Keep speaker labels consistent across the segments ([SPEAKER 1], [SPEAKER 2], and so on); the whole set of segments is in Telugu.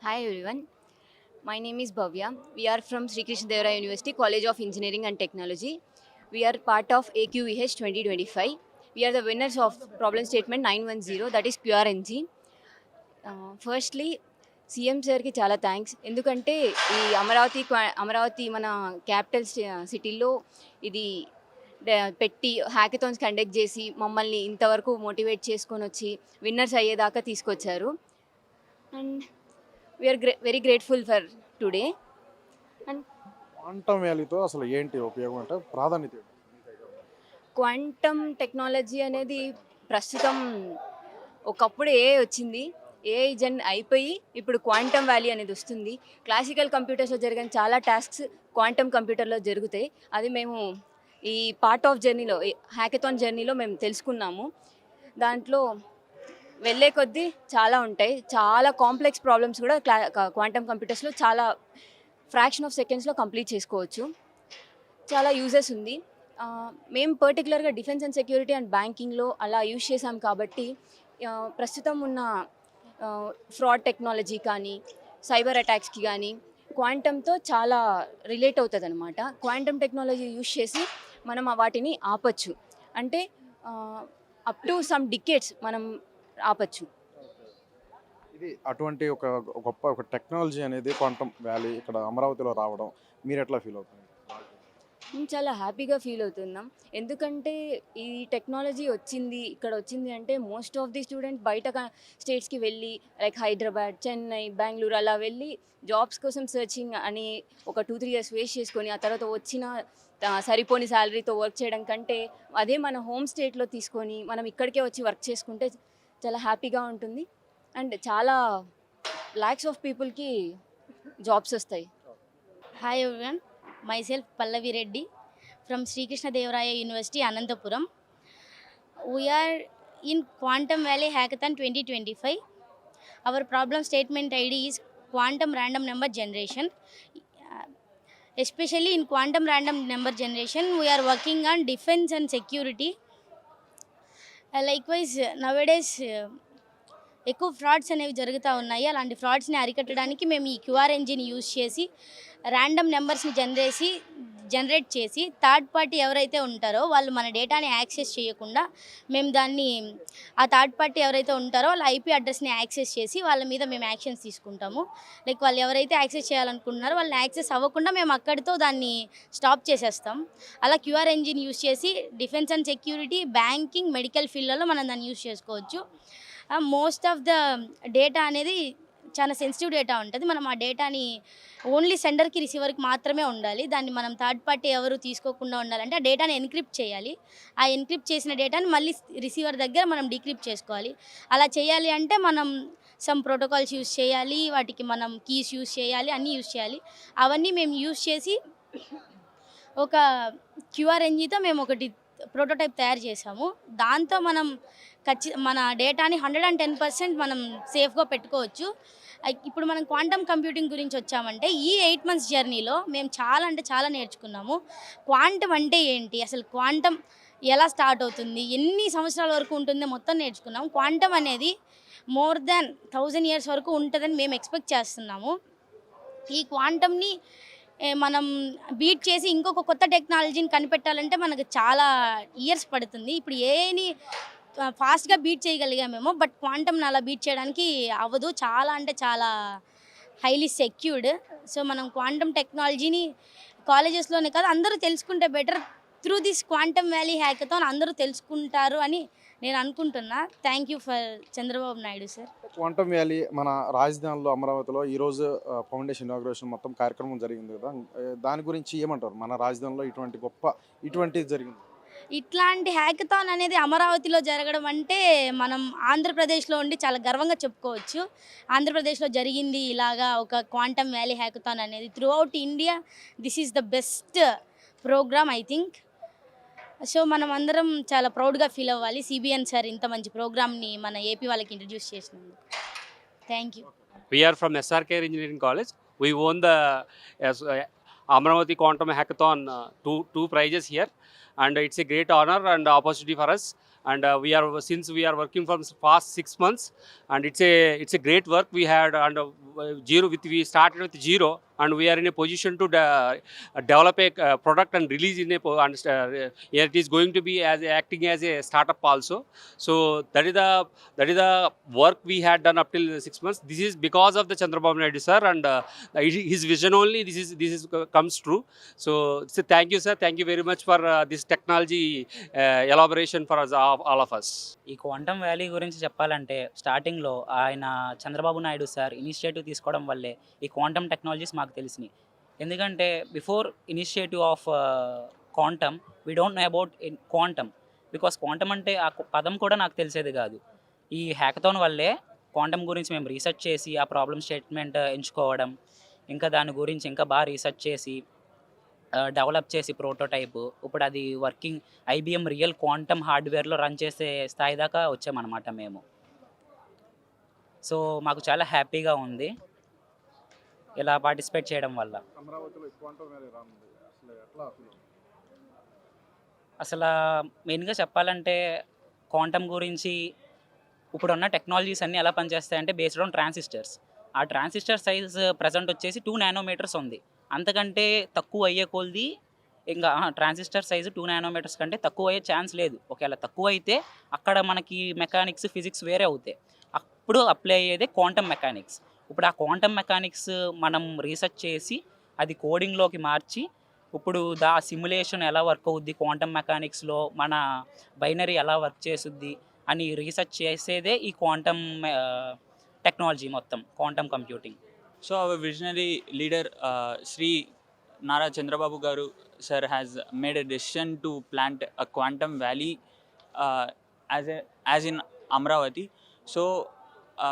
[SPEAKER 1] Hi everyone, my name is Bhavya. We are from Sri Krishna Devaraya University College of Engineering and Technology. We are part of AQEH 2025. We are the winners of problem statement 910, that is QRNG. Firstly CM సార్కి చాలా థ్యాంక్స్. ఎందుకంటే ఈ అమరావతి మన క్యాపిటల్ సిటీలో ఇది పెట్టి హ్యాకథాన్స్ కండక్ట్ చేసి మమ్మల్ని ఇంతవరకు మోటివేట్ చేసుకొని వచ్చి విన్నర్స్ అయ్యేదాకా తీసుకొచ్చారు. And we are very grateful for today. And
[SPEAKER 2] quantum వ్యాలీతో అసలు ఏంటి ఉపయోగం అంటే ప్రాధాన్యత ఏంటి?
[SPEAKER 1] క్వాంటమ్ టెక్నాలజీ అనేది ప్రస్తుతం ఒకప్పుడు ఏఐ వచ్చింది, ఏఐ అయిపోయి ఇప్పుడు క్వాంటమ్ వ్యాలీ అనేది వస్తుంది. క్లాసికల్ కంప్యూటర్స్లో జరిగిన చాలా టాస్క్స్ క్వాంటమ్ కంప్యూటర్లో జరుగుతాయి. అది మేము ఈ పార్ట్ ఆఫ్ జర్నీలో హ్యాకథాన్ జర్నీలో మేము తెలుసుకున్నాము. దాంట్లో వెళ్ళే కొద్దీ చాలా ఉంటాయి, చాలా కాంప్లెక్స్ ప్రాబ్లమ్స్ కూడా క్వాంటమ్ కంప్యూటర్స్లో చాలా ఫ్రాక్షన్ ఆఫ్ సెకండ్స్లో కంప్లీట్ చేసుకోవచ్చు. చాలా యూజెస్ ఉంది. మేము పర్టికులర్గా డిఫెన్స్ అండ్ సెక్యూరిటీ అండ్ బ్యాంకింగ్లో అలా యూజ్ చేసాం కాబట్టి ప్రస్తుతం ఉన్న ఫ్రాడ్ టెక్నాలజీ కానీ సైబర్ అటాక్స్కి కానీ క్వాంటమ్తో చాలా రిలేట్ అవుతుంది అనమాట. క్వాంటమ్ టెక్నాలజీ యూజ్ చేసి మనం వాటిని ఆపచ్చు. అంటే అప్ టు సమ్ డికేట్స్ మనం ఆపచ్చు.
[SPEAKER 2] ఇది అటువంటి ఒక గొప్ప టెక్నాలజీ అనేది క్వాంటమ్ వ్యాలీ ఇక్కడ అమరావతిలో రావడం మీరు ఎట్లా ఫీల్ అవుతుంది?
[SPEAKER 1] మేము చాలా హ్యాపీగా ఫీల్ అవుతున్నాం. ఎందుకంటే ఈ టెక్నాలజీ ఇక్కడ వచ్చింది అంటే మోస్ట్ ఆఫ్ ది స్టూడెంట్ బయట స్టేట్స్కి వెళ్ళి లైక్ హైదరాబాద్, చెన్నై, బెంగళూరు అలా వెళ్ళి జాబ్స్ కోసం సర్చింగ్ అని ఒక 2-3 ఇయర్స్ వేస్ట్ చేసుకొని ఆ తర్వాత వచ్చిన సరిపోని శాలరీతో వర్క్ చేయడం కంటే అదే మన హోమ్ స్టేట్లో తీసుకొని మనం ఇక్కడికే వచ్చి వర్క్ చేసుకుంటే చాలా హ్యాపీగా ఉంటుంది. అండ్ చాలా ల్యాక్స్ ఆఫ్ పీపుల్కి జాబ్స్ వస్తాయి.
[SPEAKER 3] Hi everyone, myself Pallavi Reddy from Sri Krishna Devaraya University, Anantapuram. We are in Quantum Valley Hackathon 2025. Our problem statement ID is quantum random number generation. Especially in quantum random number generation, we are working on defense and security. Likewise, nowadays ఎక్కువ ఫ్రాడ్స్ అనేవి జరుగుతూ ఉన్నాయి. అలాంటి ఫ్రాడ్స్ని అరికట్టడానికి మేము ఈ క్యూఆర్ ఇంజిన్ యూజ్ చేసి ర్యాండమ్ నెంబర్స్ని జనరేట్ చేసి థర్డ్ పార్టీ ఎవరైతే ఉంటారో వాళ్ళు మన డేటాని యాక్సెస్ చేయకుండా మేము దాన్ని ఆ థర్డ్ పార్టీ ఎవరైతే ఉంటారో వాళ్ళ ఐపీ అడ్రస్ని యాక్సెస్ చేసి వాళ్ళ మీద మేము యాక్షన్స్ తీసుకుంటాము. లైక్ వాళ్ళు ఎవరైతే యాక్సెస్ చేయాలనుకుంటున్నారో వాళ్ళని యాక్సెస్ అవ్వకుండా మేము అక్కడితో దాన్ని స్టాప్ చేసేస్తాం. అలా క్యూఆర్ ఇంజిన్ యూజ్ చేసి defence and security, banking, medical ఫీల్డ్లలో మనం దాన్ని యూజ్ చేసుకోవచ్చు. మోస్ట్ ఆఫ్ ద డేటా అనేది చాలా సెన్సిటివ్ డేటా ఉంటుంది. మనం ఆ డేటాని ఓన్లీ సెండర్కి, రిసీవర్కి మాత్రమే ఉండాలి. దాన్ని మనం థర్డ్ పార్టీ ఎవరు తీసుకోకుండా ఉండాలంటే ఆ డేటాని ఎన్క్రిప్ట్ చేయాలి. ఆ ఎన్క్రిప్ట్ చేసిన డేటాని మళ్ళీ రిసీవర్ దగ్గర మనం డీక్రిప్ట్ చేసుకోవాలి. అలా చేయాలి అంటే మనం సమ్ ప్రోటోకాల్స్ యూజ్ చేయాలి, వాటికి మనం కీస్ యూజ్ చేయాలి, అన్నీ యూజ్ చేయాలి. అవన్నీ మేము యూజ్ చేసి ఒక క్యూఆర్ ఎన్జీతో మేము ఒకటి ప్రోటోటైప్ తయారు చేసాము. దాంతో మనం మన డేటాని 110% మనం సేఫ్గా పెట్టుకోవచ్చు. ఇప్పుడు మనం క్వాంటమ్ కంప్యూటింగ్ గురించి వచ్చామంటే ఈ 8 months జర్నీలో మేము చాలా అంటే చాలా నేర్చుకున్నాము. క్వాంటమ్ అంటే ఏంటి, అసలు క్వాంటమ్ ఎలా స్టార్ట్ అవుతుంది, ఎన్ని సంవత్సరాల వరకు ఉంటుందో మొత్తం నేర్చుకున్నాము. క్వాంటమ్ అనేది మోర్ దాన్ 1000 years వరకు ఉంటుందని మేము ఎక్స్పెక్ట్ చేస్తున్నాము. ఈ క్వాంటమ్ని మనం బీట్ చేసి ఇంకొక కొత్త టెక్నాలజీని కనిపెట్టాలంటే మనకు చాలా ఇయర్స్ పడుతుంది. ఇప్పుడు ఏఐని ఫాస్ట్గా బీట్ చేయగలిగామేమో, బట్ క్వాంటమ్ని అలా బీట్ చేయడానికి అవ్వదు. చాలా అంటే చాలా హైలీ సెక్యూర్డ్. సో మనం క్వాంటమ్ టెక్నాలజీని కాలేజెస్లోనే కాదు అందరూ తెలుసుకుంటే better. Through this quantum valley hackathon అందరూ తెలుసుకుంటారు అని నేను అనుకుంటున్నా. Thank you for Chandrababu Naidu sir.
[SPEAKER 2] Quantum valley మన రాజధానిలో అమరావతిలో ఈరోజు ఫౌండేషన్ ఇనాగ్రేషన్ మొత్తం కార్యక్రమం జరిగింది కదా, దాని గురించి ఏమంటారు? మన రాజధానిలో ఇటువంటిది జరిగింది.
[SPEAKER 3] ఇట్లాంటి హ్యాకథాన్ అనేది అమరావతిలో జరగడం అంటే మనం ఆంధ్రప్రదేశ్లో ఉండి చాలా గర్వంగా చెప్పుకోవచ్చు. ఆంధ్రప్రదేశ్లో జరిగింది ఇలాగా ఒక క్వాంటమ్ వ్యాలీ హ్యాకథాన్ అనేది. Throughout India this is the best programme I think. So మనం అందరం చాలా ప్రౌడ్గా ఫీల్ అవ్వాలి సిబిఎన్ సార్ ఇంత మంచి ప్రోగ్రామ్ని మన ఏపీ వాళ్ళకి ఇంట్రడ్యూస్ చేసినందుకు. Thank you.
[SPEAKER 4] We are from SRK Engineering College. We won the Amravati Quantum Hackathon two prizes here, and it's a great honor and opportunity for us. and since we are working from past 6 months, and it's a great work we had, and we started with zero, and we are in a position to develop a product and release in a it is going to be as acting as a startup also. So that is the work we had done up till 6 months. This is because of the Chandrababu Naidu sir, and his vision only this is comes true. So thank you, sir. Thank you very much for this technology elaboration for us, all of us.
[SPEAKER 5] ఈ క్వాంటమ్ వ్యాలీ గురించి చెప్పాలంటే స్టార్టింగ్లో ఆయన చంద్రబాబు నాయుడు సార్ ఇనిషియేటివ్ తీసుకోవడం వల్లే ఈ క్వాంటమ్ టెక్నాలజీస్ మాకు తెలిసినాయి. ఎందుకంటే before initiative of quantum we don't know about quantum, because quantum అంటే ఆ పదం కూడా నాకు తెలిసేది కాదు. ఈ హ్యాకథాన్ వల్లే క్వాంటమ్ గురించి మేము రీసెర్చ్ చేసి ఆ ప్రాబ్లమ్ స్టేట్మెంట్ ఎంచుకోవడం, ఇంకా దాని గురించి ఇంకా బాగా రీసెర్చ్ చేసి డెవలప్ చేసి ప్రోటోటైప్ ఇప్పుడు అది వర్కింగ్ ఐబిఎం రియల్ క్వాంటమ్ హార్డ్వేర్లో రన్ చేసే స్థాయి దాకా వచ్చామన్నమాట మేము. సో మాకు చాలా హ్యాపీగా ఉంది ఇలా పార్టిసిపేట్ చేయడం వల్ల. అసలు మెయిన్గా చెప్పాలంటే క్వాంటమ్ గురించి ఇప్పుడున్న టెక్నాలజీస్ అన్నీ ఎలా పనిచేస్తాయంటే బేస్డ్ ఆన్ ట్రాన్సిస్టర్స్. ఆ ట్రాన్సిస్టర్ సైజ్ ప్రజెంట్ వచ్చేసి 2 నానోమీటర్స్ ఉంది. అంతకంటే తక్కువ అయ్యే కొలది ఇంకా ట్రాన్సిస్టర్ సైజు 2 నానోమీటర్స్ కంటే తక్కువ అయ్యే ఛాన్స్ లేదు. ఒకవేళ తక్కువ అయితే అక్కడ మనకి మెకానిక్స్ ఫిజిక్స్ వేరే అవుతాయి. అప్పుడు అప్లై అయ్యేదే క్వాంటమ్ మెకానిక్స్. ఇప్పుడు ఆ క్వాంటమ్ మెకానిక్స్ మనం రీసెర్చ్ చేసి అది కోడింగ్లోకి మార్చి ఇప్పుడు సిమ్యులేషన్ ఎలా వర్క్ అవుద్ది, క్వాంటమ్ మెకానిక్స్లో మన బైనరీ ఎలా వర్క్ చేస్తుంది అని రీసెర్చ్ చేసేదే ఈ క్వాంటమ్ టెక్నాలజీ మొత్తం, quantum computing.
[SPEAKER 6] So our visionary leader Sri Nara Chandrababu Garu sir has made a decision to plant a quantum valley as in Amravati. So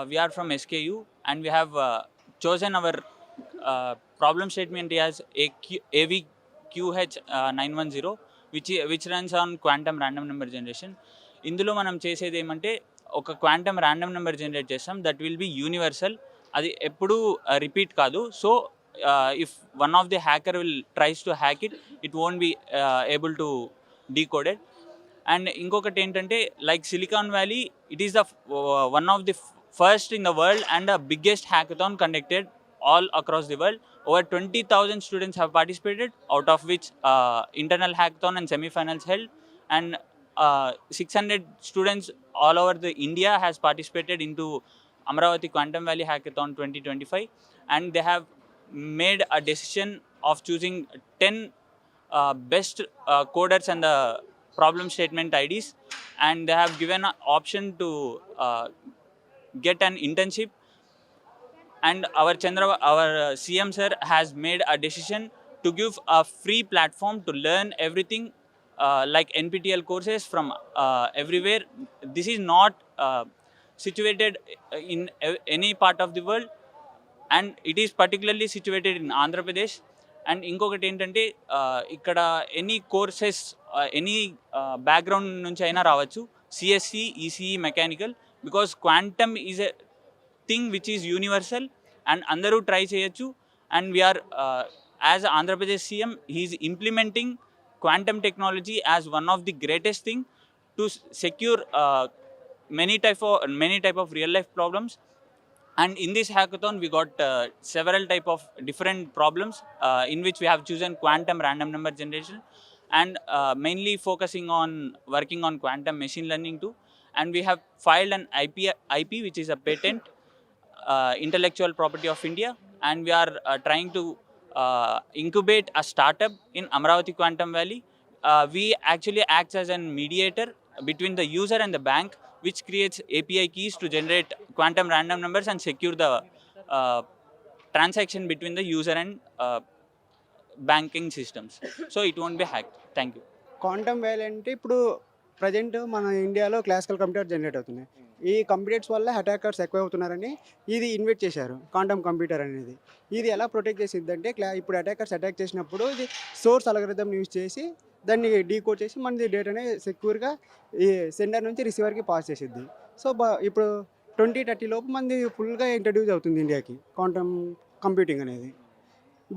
[SPEAKER 6] we are from SKU and we have chosen our problem statement as AVQH910 which runs on quantum random number generation. ఇందులో మనం చేసేది ఏమంటే ఒక క్వాంటమ్ ర్యాండమ్ నెంబర్ జనరేట్ చేస్తాం దట్ విల్ బి యూనివర్సల్. అది ఎప్పుడూ రిపీట్ కాదు. So if one of the hacker will tries to hack it won't be able to decoded. And ఇంకొకటి ఏంటంటే like Silicon Valley it is the one of the first in the world and the biggest hackathon conducted all across the world. Over 20,000 students have participated, out of which internal hackathon and semi-finals held, and 600 students all over the India has participated into Amravati Quantum Valley Hackathon 2025, and they have made a decision of choosing 10 best coders and the problem statement IDs, and they have given an option to get an internship. And our CM sir has made a decision to give a free platform to learn everything like NPTEL courses from everywhere. This is not situated in any part of the world, and it is particularly situated in Andhra Pradesh. And ఇంకొకటి ఏంటంటే ఇక్కడ ఎనీ కోర్సెస్ ఎనీ బ్యాక్గ్రౌండ్ నుంచి అయినా రావచ్చు, CSC, ECE, mechanical, because quantum is a thing which is universal and అందరూ ట్రై చేయొచ్చు. And we are as Andhra Pradesh CM he is implementing quantum technology as one of the greatest thing to secure many type of real life problems. And in this hackathon we got several type of different problems in which we have chosen quantum random number generation and mainly focusing on working on quantum machine learning too. And we have filed an IP which is a patent, intellectual property of India, and we are trying to incubate a startup in Amravati Quantum Valley. We actually act as a mediator between the user and the bank, which creates API keys to generate quantum random numbers and secure the transaction between the user and banking systems. So it won't be hacked. Thank you.
[SPEAKER 7] Quantum valley అంటే ఇప్పుడు ప్రజెంట్ మన ఇండియాలో క్లాసికల్ కంప్యూటర్ జనరేట్ అవుతున్నాయి. ఈ కంప్యూటర్స్ వల్ల అటాకర్స్ ఎక్కువ అవుతున్నారని ఇది ఇన్వెంట్ చేశారు క్వాంటమ్ కంప్యూటర్ అనేది. ఇది ఎలా ప్రొటెక్ట్ చేసిద్దంటే ఇప్పుడు అటాకర్స్ అటాక్ చేసినప్పుడు ఇది సోర్స్ అల్గోరిథం యూజ్ చేసి దాన్ని డీకోడ్ చేసి మనది డేటాని సెక్యూర్గా ఈ సెండర్ నుంచి రిసీవర్కి పాస్ చేసిద్ది. సో ఇప్పుడు 2030 లోపు మనది ఫుల్గా ఇంట్రడ్యూస్ అవుతుంది ఇండియాకి క్వాంటమ్ కంప్యూటింగ్ అనేది.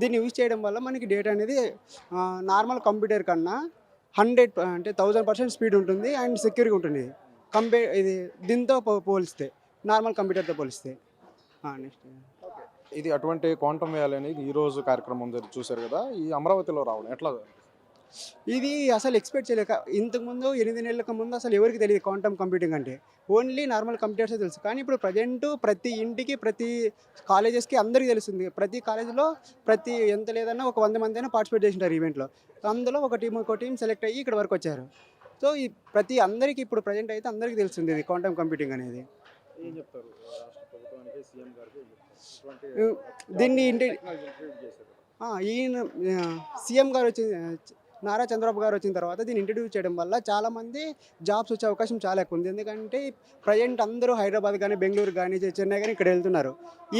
[SPEAKER 7] దీన్ని యూజ్ చేయడం వల్ల మనకి డేటా అనేది నార్మల్ కంప్యూటర్ కన్నా 100 అంటే 1000% స్పీడ్ ఉంటుంది అండ్ సెక్యూర్గా ఉంటుంది ఇది దీంతో పోలిస్తే నార్మల్ కంప్యూటర్తో పోలిస్తే. నెక్స్ట్
[SPEAKER 2] ఇది అటువంటి క్వాంటమ్ వ్యాలీ అనేది ఈ రోజు కార్యక్రమం చూశారు కదా, ఈ అమరావతిలో రావడం ఎట్లా?
[SPEAKER 7] ఇది అసలు ఎక్స్పెక్ట్ చేయలేక, ఇంతకుముందు 8 నెలలకు ముందు అసలు ఎవరికి తెలియదు క్వాంటమ్ కంప్యూటింగ్ అంటే, ఓన్లీ నార్మల్ కంప్యూటర్సే తెలుసు. కానీ ఇప్పుడు ప్రజెంట్ ప్రతి ఇంటికి, ప్రతి కాలేజెస్కి అందరికీ తెలుస్తుంది. ప్రతి కాలేజీలో ఎంత లేదన్నా ఒక 100 మంది అయినా పార్టిసిపేట్ చేసింటారు ఈవెంట్లో. అందులో ఒక టీం సెలెక్ట్ అయ్యి ఇక్కడ వరకు వచ్చారు. సో ఈ ప్రతి అందరికీ ఇప్పుడు ప్రజెంట్ అయితే అందరికీ తెలుస్తుంది ఇది క్వాంటమ్ కంప్యూటింగ్ అనేది.
[SPEAKER 2] ఏం చెప్తారు రాష్ట్ర ప్రభుత్వానికి, సీఎం గారికి
[SPEAKER 7] దీన్ని ఈయన సీఎం గారు నారా చంద్రబాబు గారు వచ్చిన తర్వాత దీన్ని ఇంట్రడ్యూస్ చేయడం వల్ల చాలామంది జాబ్స్ వచ్చే అవకాశం చాలా ఎక్కువ ఉంది. ఎందుకంటే ప్రజెంట్ అందరూ హైదరాబాద్ కానీ, బెంగళూరు కానీ, చెన్నై కానీ ఇక్కడ వెళ్తున్నారు.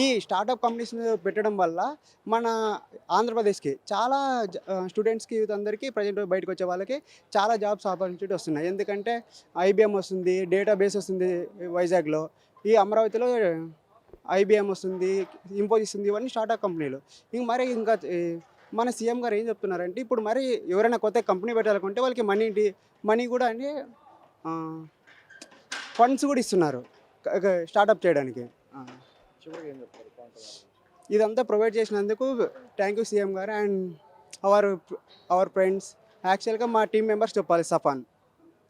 [SPEAKER 7] ఈ స్టార్టప్ కంపెనీస్ పెట్టడం వల్ల మన ఆంధ్రప్రదేశ్కి చాలా స్టూడెంట్స్కి, యూత్ అందరికీ ప్రజెంట్ బయటకు వచ్చే వాళ్ళకి చాలా జాబ్స్ ఆపర్చునిటీ వస్తున్నాయి. ఎందుకంటే IBM వస్తుంది, డేటాబేస్ వస్తుంది వైజాగ్లో, ఈ అమరావతిలో IBM వస్తుంది, ఇంపోజిస్ ఉంది, ఇవన్నీ స్టార్టప్ కంపెనీలు. ఇంకా మన సీఎం గారు ఏం చెప్తున్నారంటే, ఇప్పుడు మరి ఎవరైనా కొత్త కంపెనీ పెట్టాలనుకుంటే వాళ్ళకి మనీ కూడా అంటే ఫండ్స్ కూడా ఇస్తున్నారు స్టార్టప్ చేయడానికి.
[SPEAKER 2] చివరికి ఏం చెప్తారు క్వాంటమ్ వ్యాలీ?
[SPEAKER 7] ఇదంతా ప్రొవైడ్ చేసినందుకు థ్యాంక్ యూ సీఎం గారు అండ్ అవర్ ఫ్రెండ్స్. యాక్చువల్గా మా టీం మెంబర్స్ చెప్పాలి, సఫాన్